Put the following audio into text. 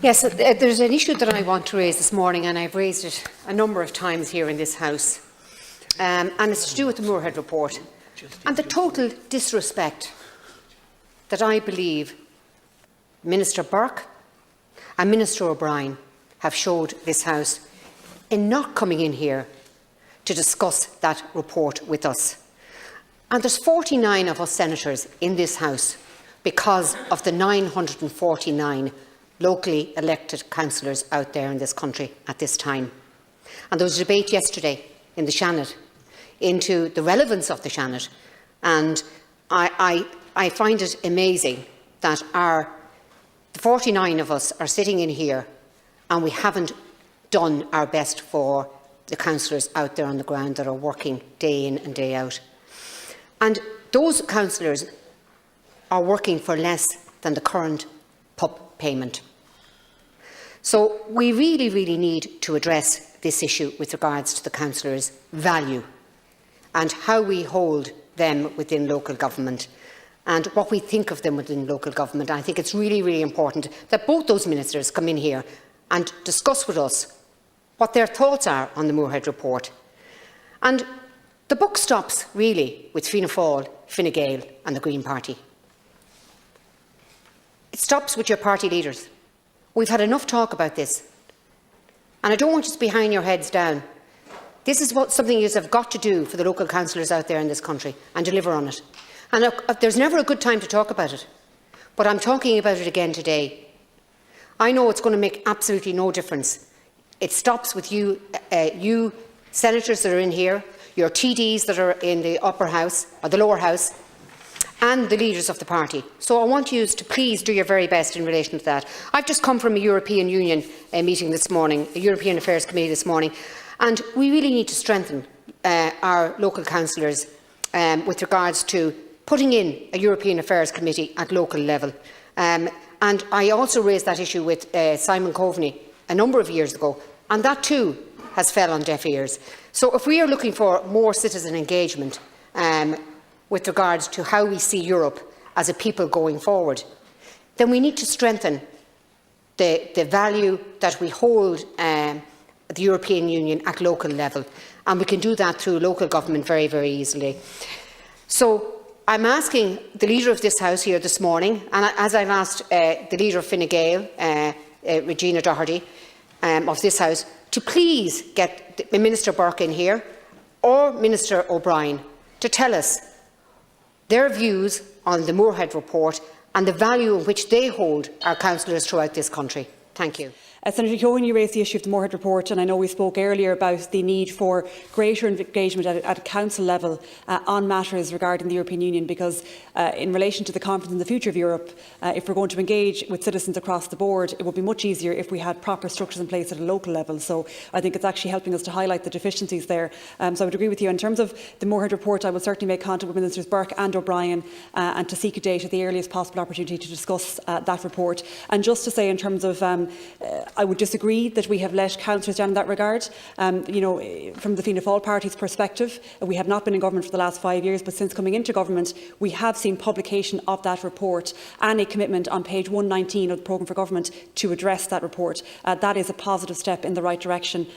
Yes, there's an issue that I want to raise this morning, and I've raised it a number of times here in this House, and it's to do with the Moorhead Report and the total disrespect that I believe Minister Burke and Minister O'Brien have showed this House in not coming in here to discuss that report with us. And there's 49 of us senators in this House because of the 949 locally elected councillors out there in this country at this time. And there was a debate yesterday in the Seanad into the relevance of the Seanad, and I find it amazing that the 49 of us are sitting in here and we haven't done our best for the councillors out there on the ground that are working day in and day out. And those councillors are working for less than the current PUP payment. So we really need to address this issue with regards to the councillors' value and how we hold them within local government and what we think of them within local government. I think it's really important that both those ministers come in here and discuss with us what their thoughts are on the Moorhead Report. And the buck stops really with Fianna Fáil, Fine Gael and the Green Party. It stops with your party leaders. We've had enough talk about this. And I don't want you to be hanging your heads down. This is something you have got to do for the local councillors out there in this country and deliver on it. And look, there's never a good time to talk about it, but I'm talking about it again today. I know it's going to make absolutely no difference. It stops with you senators that are in here, your TDs that are in the upper house or the lower house, and the leaders of the party. So I want you to please do your very best in relation to that. I've just come from a European Union meeting this morning, a European Affairs Committee this morning, and we really need to strengthen our local councillors with regards to putting in a European Affairs Committee at local level. And I also raised that issue with Simon Coveney a number of years ago, and that too has fell on deaf ears. So if we are looking for more citizen engagement with regards to how we see Europe as a people going forward, then we need to strengthen the value that we hold the European Union at local level, and we can do that through local government very easily. So I'm asking the Leader of this House here this morning, and as I've asked the Leader of Fine Gael, Regina Doherty, of this House, to please get Minister Burke in here or Minister O'Brien to tell us their views on the Moorhead Report and the value in which they hold our councillors throughout this country. Thank you. Senator Keogan, you raised the issue of the Moorhead Report, and I know we spoke earlier about the need for greater engagement at a council level on matters regarding the European Union, because in relation to the conference on the future of Europe, if we're going to engage with citizens across the board, it would be much easier if we had proper structures in place at a local level. So I think it's actually helping us to highlight the deficiencies there. So I would agree with you. In terms of the Moorhead Report, I will certainly make contact with Ministers Burke and O'Brien and to seek a date at the earliest possible opportunity to discuss that report. And just to say, in terms of I would disagree that we have let councillors down in that regard. You know, from the Fianna Fáil party's perspective, we have not been in government for the last 5 years, but since coming into government, we have seen publication of that report and a commitment on page 119 of the Programme for Government to address that report. That is a positive step in the right direction.